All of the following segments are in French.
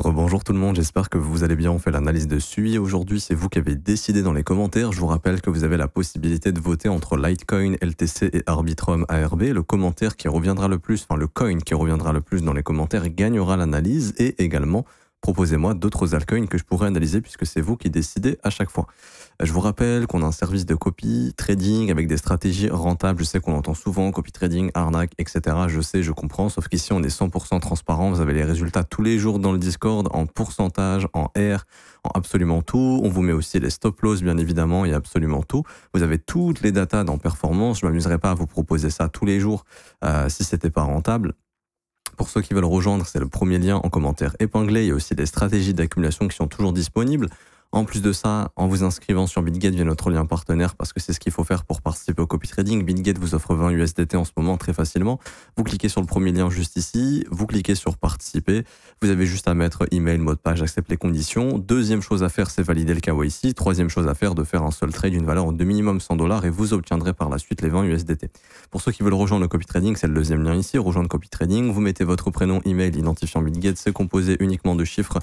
Bonjour tout le monde, j'espère que vous allez bien. On fait l'analyse de SUI. Aujourd'hui, c'est vous qui avez décidé dans les commentaires. Je vous rappelle que vous avez la possibilité de voter entre Litecoin, LTC et Arbitrum ARB. Le commentaire qui reviendra le plus, enfin le coin qui reviendra le plus dans les commentaires gagnera l'analyse et également proposez-moi d'autres altcoins que je pourrais analyser puisque c'est vous qui décidez à chaque fois. Je vous rappelle qu'on a un service de copy trading avec des stratégies rentables. Je sais qu'on entend souvent copy trading, arnaque, etc. Je sais, je comprends, sauf qu'ici on est 100% transparent. Vous avez les résultats tous les jours dans le Discord, en pourcentage, en R, en absolument tout. On vous met aussi les stop loss, bien évidemment, et absolument tout. Vous avez toutes les datas dans performance. Je m'amuserai pas à vous proposer ça tous les jours si c'était pas rentable. Pour ceux qui veulent rejoindre, c'est le premier lien en commentaire épinglé. Il y a aussi des stratégies d'accumulation qui sont toujours disponibles. En plus de ça, en vous inscrivant sur BitGet via notre lien partenaire, parce que c'est ce qu'il faut faire pour participer au copy trading. BitGet vous offre 20 USDT en ce moment très facilement. Vous cliquez sur le premier lien juste ici, vous cliquez sur participer. Vous avez juste à mettre email, mot de page, accepte les conditions. Deuxième chose à faire, c'est valider le KYC. Troisième chose à faire, de faire un seul trade d'une valeur de minimum 100 $ et vous obtiendrez par la suite les 20 USDT. Pour ceux qui veulent rejoindre le copy trading, c'est le deuxième lien ici, rejoindre copy trading. Vous mettez votre prénom, email, identifiant BitGet, c'est composé uniquement de chiffres.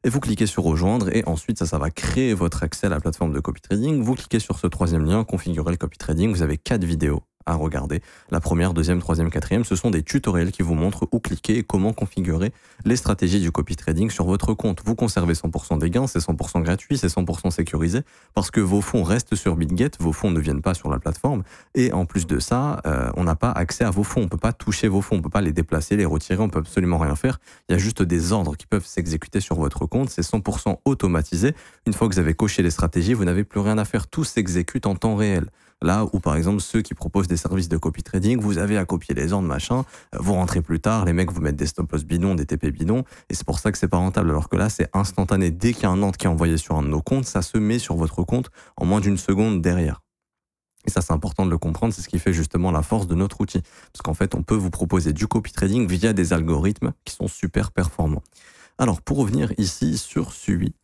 Et vous cliquez sur rejoindre et ensuite ça va créer votre accès à la plateforme de copy trading. Vous cliquez sur ce troisième lien, configurer le copy trading. Vous avez 4 vidéos à regarder. La première, deuxième, troisième, quatrième, ce sont des tutoriels qui vous montrent où cliquer et comment configurer les stratégies du copy trading sur votre compte. Vous conservez 100% des gains, c'est 100% gratuit, c'est 100% sécurisé parce que vos fonds restent sur BitGet, vos fonds ne viennent pas sur la plateforme et en plus de ça, on n'a pas accès à vos fonds, on peut pas toucher vos fonds, on peut pas les déplacer, les retirer, on peut absolument rien faire. Il y a juste des ordres qui peuvent s'exécuter sur votre compte, c'est 100% automatisé. Une fois que vous avez coché les stratégies, vous n'avez plus rien à faire, tout s'exécute en temps réel. Là où, par exemple, ceux qui proposent des services de copy trading, vous avez à copier les ordres, machin, vous rentrez plus tard, les mecs vous mettent des stop loss bidons, des TP bidons, et c'est pour ça que c'est pas rentable. Alors que là, c'est instantané. Dès qu'il y a un ordre qui est envoyé sur un de nos comptes, ça se met sur votre compte en moins d'une seconde derrière. Et ça, c'est important de le comprendre, c'est ce qui fait justement la force de notre outil. Parce qu'en fait, on peut vous proposer du copy trading via des algorithmes qui sont super performants. Alors, pour revenir ici sur SUI,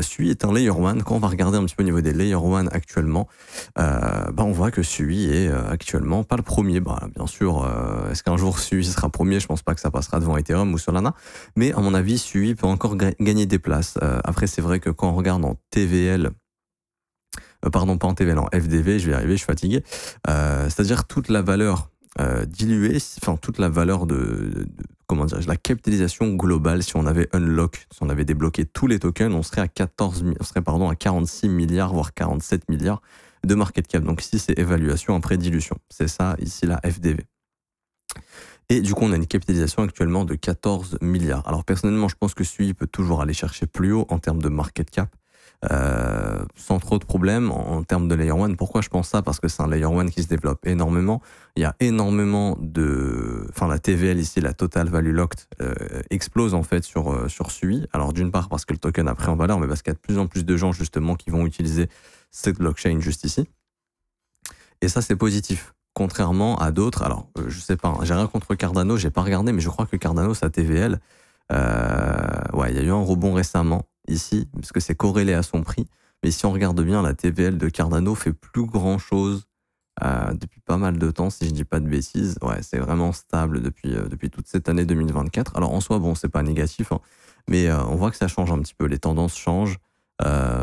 SUI est un Layer 1. Quand on va regarder un petit peu au niveau des Layer 1 actuellement, on voit que SUI est actuellement pas le premier. Bien sûr, est-ce qu'un jour SUI sera premier? Je pense pas que ça passera devant Ethereum ou Solana. Mais à mon avis, SUI peut encore gagner des places. Après, c'est vrai que quand on regarde en TVL, pardon, pas en TVL, en FDV, je vais y arriver, je suis fatigué. C'est-à-dire toute la valeur diluée, enfin toute la valeur comment dirais-je, la capitalisation globale, si on avait unlock, si on avait débloqué tous les tokens, on serait à 46 milliards, voire 47 milliards de market cap. Donc ici, c'est évaluation après dilution. C'est ça, ici, la FDV. Et du coup, on a une capitalisation actuellement de 14 milliards. Alors personnellement, je pense que SUI peut toujours aller chercher plus haut en termes de market cap. Sans trop de problèmes en termes de Layer 1. Pourquoi je pense ça? Parce que c'est un Layer 1 qui se développe énormément. Il y a énormément la TVL ici, la Total Value Locked, explose en fait sur SUI. Alors d'une part parce que le token a pris en valeur, mais parce qu'il y a de plus en plus de gens justement qui vont utiliser cette blockchain juste ici. Et ça, c'est positif. Contrairement à d'autres, alors je sais pas, j'ai rien contre Cardano, j'ai pas regardé, mais je crois que Cardano, sa TVL, il y a eu un rebond récemment ici, parce que c'est corrélé à son prix. Mais si on regarde bien, la TVL de Cardano fait plus grand chose depuis pas mal de temps, si je dis pas de bêtises. Ouais, c'est vraiment stable depuis toute cette année 2024. Alors en soi, bon, c'est pas négatif, hein, mais on voit que ça change un petit peu, les tendances changent.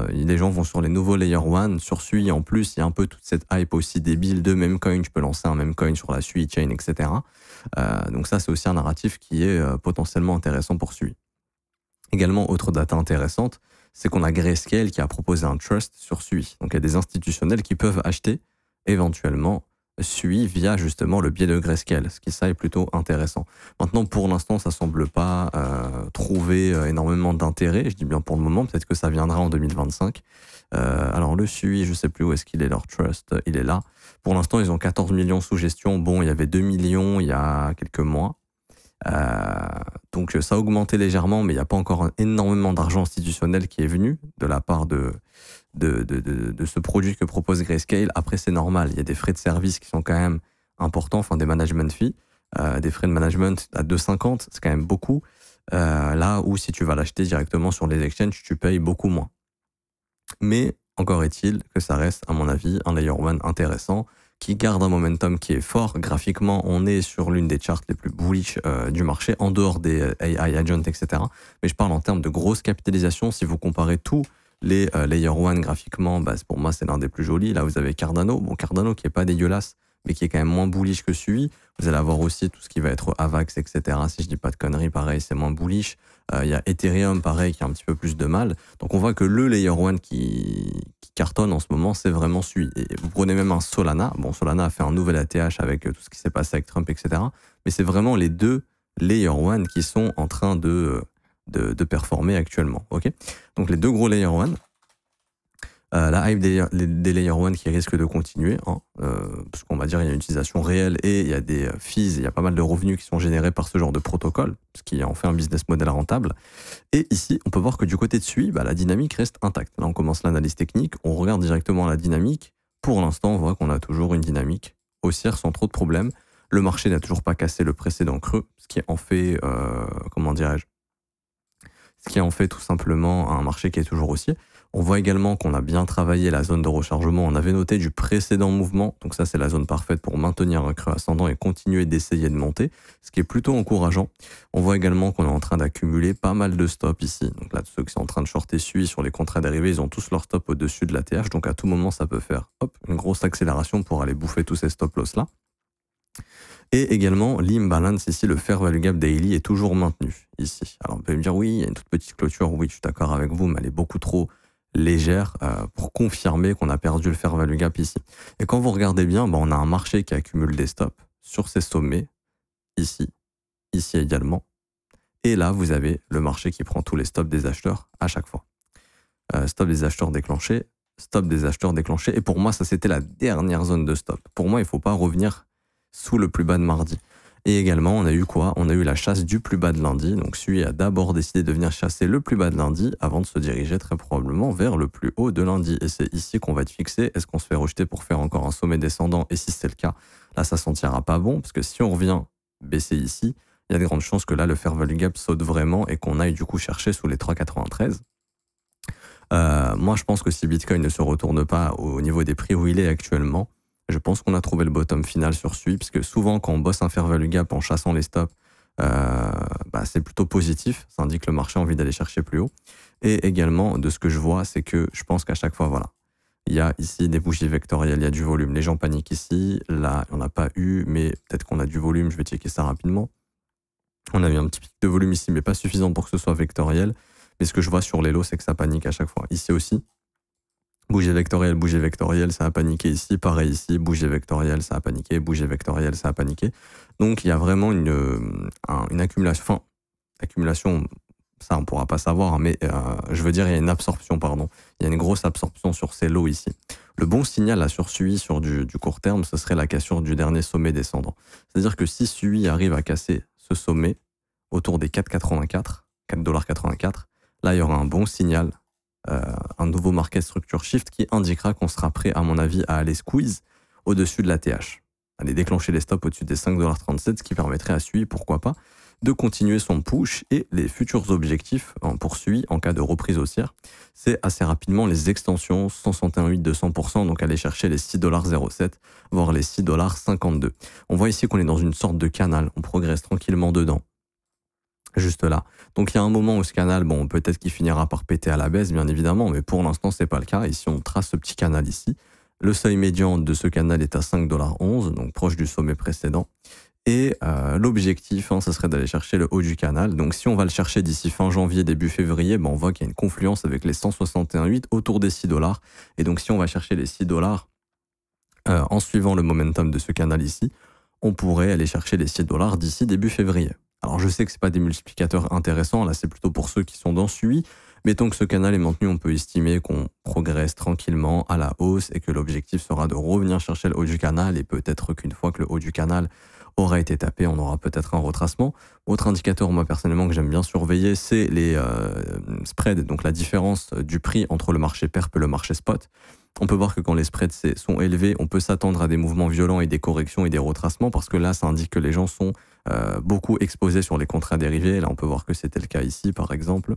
Les gens vont sur les nouveaux Layer 1, sur SUI en plus, il y a un peu toute cette hype aussi débile de meme coin, je peux lancer un meme coin sur la SUI chain, etc. Donc ça, c'est aussi un narratif qui est potentiellement intéressant pour SUI. Également, autre data intéressante, c'est qu'on a Grayscale qui a proposé un trust sur SUI. Donc il y a des institutionnels qui peuvent acheter éventuellement SUI via justement le biais de Grayscale, ce qui ça est plutôt intéressant. Maintenant, pour l'instant, ça semble pas trouver énormément d'intérêt. Je dis bien pour le moment, peut-être que ça viendra en 2025. Alors le SUI, je sais plus où est-ce qu'il est leur trust, il est là. Pour l'instant, ils ont 14 millions sous gestion. Bon, il y avait 2 millions il y a quelques mois. Donc ça a augmenté légèrement, mais il n'y a pas encore énormément d'argent institutionnel qui est venu de la part de ce produit que propose Grayscale. Après, c'est normal, il y a des frais de service qui sont quand même importants, enfin des management fees, des frais de management à 2,50, c'est quand même beaucoup. Là où si tu vas l'acheter directement sur les exchanges, tu payes beaucoup moins. Mais encore est-il que ça reste, à mon avis, un Layer 1 intéressant qui garde un momentum qui est fort. Graphiquement, on est sur l'une des charts les plus bullish du marché, en dehors des AI agents, etc. Mais je parle en termes de grosse capitalisation. Si vous comparez tous les Layer 1 graphiquement, bah, pour moi, c'est l'un des plus jolis. Là, vous avez Cardano. Bon, Cardano qui est pas dégueulasse, mais qui est quand même moins bullish que celui. Vous allez avoir aussi tout ce qui va être AVAX, etc. Si je dis pas de conneries, pareil, c'est moins bullish. Il y a Ethereum, pareil, qui a un petit peu plus de mal. Donc on voit que le Layer 1 qui cartonne en ce moment, c'est vraiment celui. Et vous prenez même un Solana. Bon, Solana a fait un nouvel ATH avec tout ce qui s'est passé avec Trump, etc. Mais c'est vraiment les deux Layer 1 qui sont en train de performer actuellement. Okay, donc les deux gros Layer 1. La hype des Layer 1 qui risque de continuer, hein, parce qu'on va dire il y a une utilisation réelle et il y a des fees, il y a pas mal de revenus qui sont générés par ce genre de protocole, ce qui en fait un business model rentable. Et ici, on peut voir que du côté de SUI, bah, la dynamique reste intacte. Là, on commence l'analyse technique, on regarde directement la dynamique. Pour l'instant, on voit qu'on a toujours une dynamique haussière sans trop de problèmes. Le marché n'a toujours pas cassé le précédent creux, ce qui en fait, comment dirais-je, ce qui en fait tout simplement un marché qui est toujours haussier. On voit également qu'on a bien travaillé la zone de rechargement. On avait noté du précédent mouvement. Donc ça, c'est la zone parfaite pour maintenir un creux ascendant et continuer d'essayer de monter, ce qui est plutôt encourageant. On voit également qu'on est en train d'accumuler pas mal de stops ici. Donc là, ceux qui sont en train de shorter SUI sur les contrats dérivés, ils ont tous leur stop au-dessus de la TH. Donc à tout moment, ça peut faire hop, une grosse accélération pour aller bouffer tous ces stop-loss-là. Et également, l'imbalance ici, le fair value gap daily est toujours maintenu ici. Alors, on peut me dire, oui, il y a une toute petite clôture. Oui, je suis d'accord avec vous, mais elle est beaucoup trop légère pour confirmer qu'on a perdu le fair value gap ici. Et quand vous regardez bien, on a un marché qui accumule des stops sur ces sommets, ici également. Et là, vous avez le marché qui prend tous les stops des acheteurs à chaque fois. Stop des acheteurs déclenchés, stop des acheteurs déclenchés. Et pour moi, ça, c'était la dernière zone de stop. Pour moi, il ne faut pas revenir sous le plus bas de mardi. Et également, on a eu quoi? On a eu la chasse du plus bas de lundi. Donc, celui a d'abord décidé de venir chasser le plus bas de lundi avant de se diriger très probablement vers le plus haut de lundi. Et c'est ici qu'on va être fixé. Est-ce qu'on se fait rejeter pour faire encore un sommet descendant? Et si c'est le cas, là, ça sentira pas bon. Parce que si on revient baisser ici, il y a de grandes chances que là, le fair value gap saute vraiment et qu'on aille du coup chercher sous les 3,93. Moi, je pense que si Bitcoin ne se retourne pas au niveau des prix où il est actuellement, je pense qu'on a trouvé le bottom final sur SUI, parce que souvent, quand on bosse un fair value gap en chassant les stops, c'est plutôt positif. Ça indique que le marché a envie d'aller chercher plus haut. Et également, de ce que je vois, c'est que je pense qu'à chaque fois, voilà, il y a ici des bougies vectorielles, il y a du volume. Les gens paniquent ici. Là, on n'a pas eu, mais peut-être qu'on a du volume. Je vais checker ça rapidement. On a eu un petit pic de volume ici, mais pas suffisant pour que ce soit vectoriel. Mais ce que je vois sur les lots, c'est que ça panique à chaque fois. Ici aussi. Bougie vectorielle, ça a paniqué ici. Pareil ici, bougie vectorielle, ça a paniqué. Bougie vectorielle, ça a paniqué. Donc, il y a vraiment une accumulation. Enfin, accumulation, ça, on ne pourra pas savoir, mais je veux dire, il y a une absorption, pardon. Il y a une grosse absorption sur ces lots ici. Le bon signal à sur SUI sur du court terme, ce serait la cassure du dernier sommet descendant. C'est-à-dire que si SUI arrive à casser ce sommet autour des 4,84$, là, il y aura un bon signal. Un nouveau market structure shift qui indiquera qu'on sera prêt, à mon avis, à aller squeeze au-dessus de la TH. Aller déclencher les stops au-dessus des 5,37$, ce qui permettrait à SUI, pourquoi pas, de continuer son push et les futurs objectifs pour SUI en cas de reprise haussière. C'est assez rapidement les extensions 161,8-200%, donc aller chercher les 6,07$, voire les 6,52$. On voit ici qu'on est dans une sorte de canal, on progresse tranquillement dedans. Juste là. Donc il y a un moment où ce canal, bon, peut-être qu'il finira par péter à la baisse, bien évidemment, mais pour l'instant, c'est pas le cas. Ici, on trace ce petit canal ici. Le seuil médian de ce canal est à 5,11$, donc proche du sommet précédent. Et l'objectif, ça serait d'aller chercher le haut du canal. Donc si on va le chercher d'ici fin janvier, début février, on voit qu'il y a une confluence avec les 161,8 autour des 6$. Et donc si on va chercher les 6$, en suivant le momentum de ce canal ici, on pourrait aller chercher les 6$ d'ici début février. Alors je sais que ce n'est pas des multiplicateurs intéressants, là c'est plutôt pour ceux qui sont dans SUI. Mettons que ce canal est maintenu, on peut estimer qu'on progresse tranquillement à la hausse et que l'objectif sera de revenir chercher le haut du canal, et peut-être qu'une fois que le haut du canal aura été tapé, on aura peut-être un retracement. Autre indicateur, moi personnellement, que j'aime bien surveiller, c'est les spreads, donc la différence du prix entre le marché perp et le marché spot. On peut voir que quand les spreads sont élevés, on peut s'attendre à des mouvements violents et des corrections et des retracements, parce que là, ça indique que les gens sont beaucoup exposés sur les contrats dérivés. Là, on peut voir que c'était le cas ici, par exemple.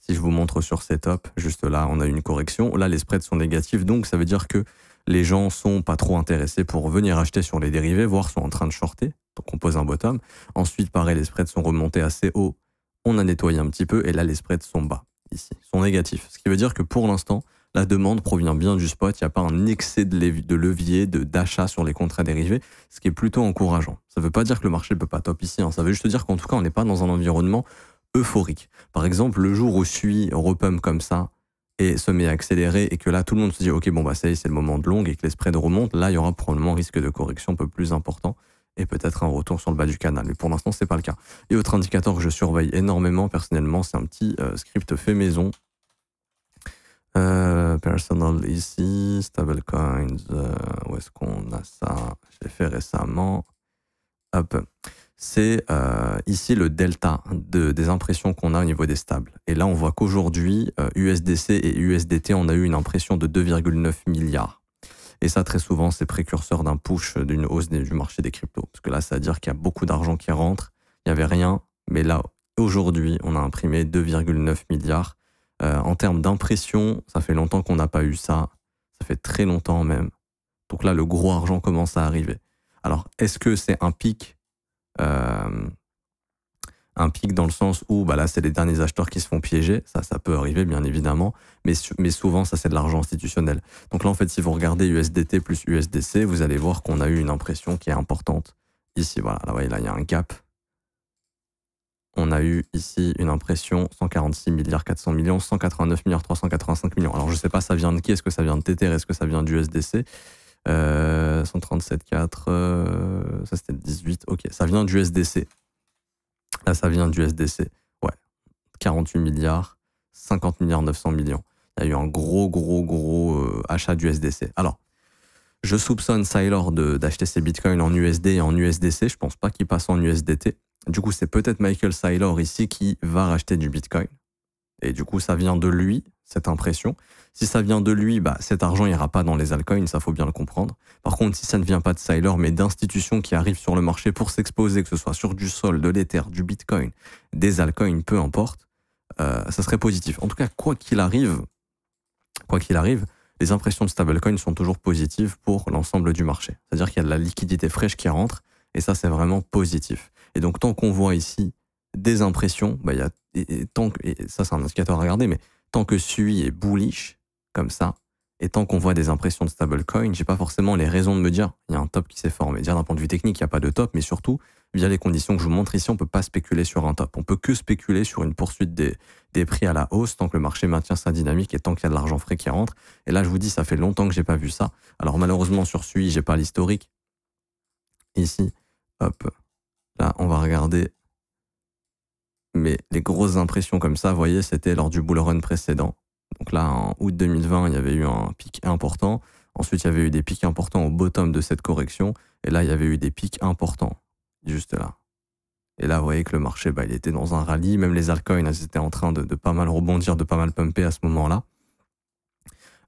Si je vous montre sur Setup, juste là, on a une correction. Là, les spreads sont négatifs, donc ça veut dire que les gens sont pas trop intéressés pour venir acheter sur les dérivés, voire sont en train de shorter. Donc on pose un bottom. Ensuite, pareil, les spreads sont remontés assez haut. On a nettoyé un petit peu et là, les spreads sont bas, ici, sont négatifs. Ce qui veut dire que pour l'instant, la demande provient bien du spot. Il n'y a pas un excès de levier, d'achat sur les contrats dérivés, ce qui est plutôt encourageant. Ça ne veut pas dire que le marché ne peut pas top ici. Ça veut juste dire qu'en tout cas, on n'est pas dans un environnement euphorique. Par exemple, le jour où SUI repump comme ça et se met à accélérer et que là, tout le monde se dit « Ok, bon, bah ça y est, c'est le moment de long » et que les spreads remontent, là, il y aura probablement un risque de correction un peu plus important et peut-être un retour sur le bas du canal. Mais pour l'instant, c'est pas le cas. Et autre indicateur que je surveille énormément, personnellement, c'est un petit script fait maison. Personal ici, stablecoins, où est-ce qu'on a ça? J'ai fait récemment. Hop. C'est ici le delta des impressions qu'on a au niveau des stables. Et là, on voit qu'aujourd'hui, USDC et USDT, on a eu une impression de 2,9 milliards. Et ça, très souvent, c'est précurseur d'un push, d'une hausse du marché des cryptos. Parce que là, ça veut dire qu'il y a beaucoup d'argent qui rentre. Il n'y avait rien. Mais là, aujourd'hui, on a imprimé 2,9 milliards. En termes d'impression, ça fait longtemps qu'on n'a pas eu ça. Ça fait très longtemps même. Donc là, le gros argent commence à arriver. Alors, est-ce que c'est un pic dans le sens où bah là c'est les derniers acheteurs qui se font piéger, ça peut arriver bien évidemment, mais souvent ça c'est de l'argent institutionnel. Donc là en fait si vous regardez USDT plus USDC, vous allez voir qu'on a eu une impression qui est importante. Ici voilà, là, voyez, là il y a un gap. On a eu ici une impression 146 milliards 400 millions, 189 milliards 385 millions. Alors je sais pas ça vient de qui, est-ce que ça vient de Tether, est-ce que ça vient du USDC 137,4, ça c'était 18, ok, ça vient du USDC. Là, ça vient du USDC. Ouais. 48 milliards, 50 milliards 900 millions. Il y a eu un gros achat du USDC. Alors, je soupçonne Saylor d'acheter ses bitcoins en USD et en USDC. Je pense pas qu'il passe en USDT. Du coup, c'est peut-être Michael Saylor ici qui va racheter du bitcoin. Et du coup, ça vient de lui, cette impression. Si ça vient de lui, bah, cet argent n'ira pas dans les altcoins, ça faut bien le comprendre. Par contre, si ça ne vient pas de Saylor, mais d'institutions qui arrivent sur le marché pour s'exposer, que ce soit sur du Sol, de l'Ether, du Bitcoin, des altcoins, peu importe, ça serait positif. En tout cas, quoi qu'il arrive, les impressions de stablecoin sont toujours positives pour l'ensemble du marché. C'est-à-dire qu'il y a de la liquidité fraîche qui rentre, et ça, c'est vraiment positif. Et donc, tant qu'on voit ici des impressions, bah, et ça, c'est un indicateur à regarder, mais tant que SUI est bullish, comme ça, et tant qu'on voit des impressions de stablecoin, j'ai pas forcément les raisons de me dire il y a un top qui s'est formé. Dire d'un point de vue technique, il n'y a pas de top, mais surtout, via les conditions que je vous montre ici, on peut pas spéculer sur un top. On peut que spéculer sur une poursuite des prix à la hausse tant que le marché maintient sa dynamique et tant qu'il y a de l'argent frais qui rentre. Et là, je vous dis, ça fait longtemps que j'ai pas vu ça. Alors malheureusement, sur SUI, j'ai pas l'historique. Ici, hop, là, on va regarder. Mais les grosses impressions comme ça, vous voyez, c'était lors du bull run précédent. Donc là, en août 2020, il y avait eu un pic important. Ensuite, il y avait eu des pics importants au bottom de cette correction. Et là, il y avait eu des pics importants, juste là. Et là, vous voyez que le marché, bah, il était dans un rallye. Même les altcoins, elles étaient en train de pas mal rebondir, de pas mal pumper à ce moment-là.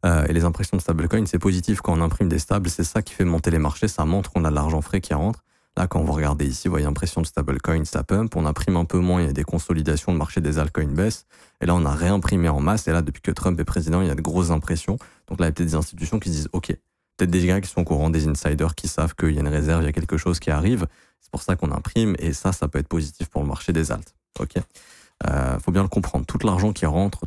Et les impressions de stablecoin, c'est positif quand on imprime des stables. C'est ça qui fait monter les marchés. Ça montre qu'on a de l'argent frais qui rentre. Là, quand vous regardez ici, vous voyez impression de stablecoin, ça pump. On imprime un peu moins, il y a des consolidations, le marché des altcoins baisse. Et là, on a réimprimé en masse. Et là, depuis que Trump est président, il y a de grosses impressions. Donc là, il y a peut-être des institutions qui se disent, OK, peut-être des gars qui sont au courant, des insiders qui savent qu'il y a une réserve, il y a quelque chose qui arrive. C'est pour ça qu'on imprime. Et ça peut être positif pour le marché des alts. OK. Faut bien le comprendre. Tout l'argent qui rentre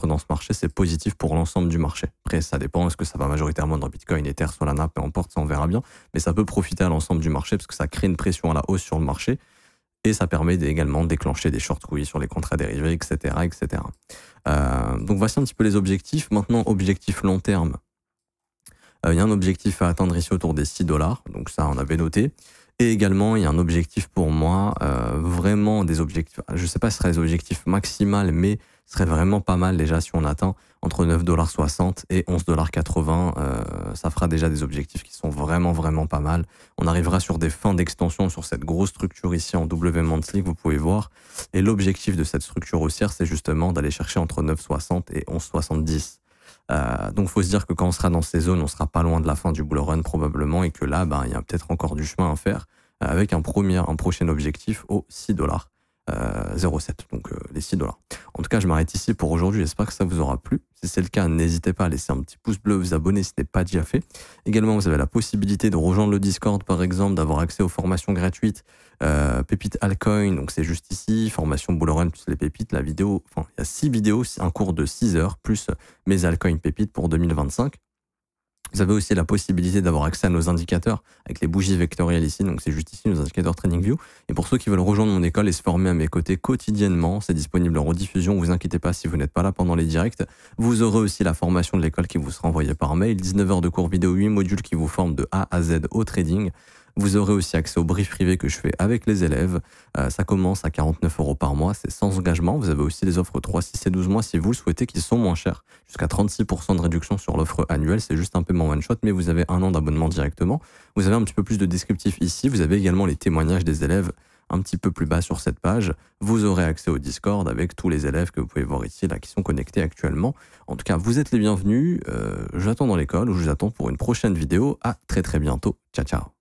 dans ce marché, c'est positif pour l'ensemble du marché. Après, ça dépend. Est-ce que ça va majoritairement dans Bitcoin, Ether, Solana, peu importe, ça on verra bien. Mais ça peut profiter à l'ensemble du marché parce que ça crée une pression à la hausse sur le marché et ça permet également de déclencher des short squeeze sur les contrats dérivés, etc., etc. Donc voici un petit peu les objectifs. Maintenant, objectif long terme. Il y a un objectif à atteindre ici autour des $6. Donc ça, on avait noté. Et également, il y a un objectif pour moi, vraiment des objectifs, je ne sais pas si ce serait les objectifs maximaux, mais ce serait vraiment pas mal déjà si on atteint entre 9,60 $ et 11,80 $. Ça fera déjà des objectifs qui sont vraiment, vraiment pas mal. On arrivera sur des fins d'extension sur cette grosse structure ici en W monthly que vous pouvez voir. Et l'objectif de cette structure haussière, c'est justement d'aller chercher entre 9,60 $et 11,70 $. Donc, faut se dire que quand on sera dans ces zones, on sera pas loin de la fin du bull run probablement et que là, ben, il y a peut-être encore du chemin à faire avec un prochain objectif aux $6, 0,7, donc les $6. En tout cas, je m'arrête ici pour aujourd'hui. J'espère que ça vous aura plu. Si c'est le cas, n'hésitez pas à laisser un petit pouce bleu, vous abonner si ce n'est pas déjà fait. Également, vous avez la possibilité de rejoindre le Discord, par exemple, d'avoir accès aux formations gratuites. Pépite Altcoin, donc c'est juste ici. Formation Bullrun plus les pépites. La vidéo, enfin, il y a 6 vidéos, un cours de 6 heures, plus mes altcoins pépites pour 2025. Vous avez aussi la possibilité d'avoir accès à nos indicateurs avec les bougies vectorielles ici, donc c'est juste ici nos indicateurs TradingView. Et pour ceux qui veulent rejoindre mon école et se former à mes côtés quotidiennement, c'est disponible en rediffusion, vous inquiétez pas si vous n'êtes pas là pendant les directs. Vous aurez aussi la formation de l'école qui vous sera envoyée par mail, 19 heures de cours vidéo, 8 modules qui vous forment de A à Z au trading. Vous aurez aussi accès au brief privé que je fais avec les élèves. Ça commence à 49 € par mois, c'est sans engagement. Vous avez aussi les offres 3, 6 et 12 mois si vous le souhaitez, qui sont moins chères. Jusqu'à 36% de réduction sur l'offre annuelle, c'est juste un paiement one shot, mais vous avez 1 an d'abonnement directement. Vous avez un petit peu plus de descriptif ici. Vous avez également les témoignages des élèves un petit peu plus bas sur cette page. Vous aurez accès au Discord avec tous les élèves que vous pouvez voir ici, là, qui sont connectés actuellement. En tout cas, vous êtes les bienvenus. J'attends dans l'école, ou je vous attends pour une prochaine vidéo. À très bientôt. Ciao, ciao.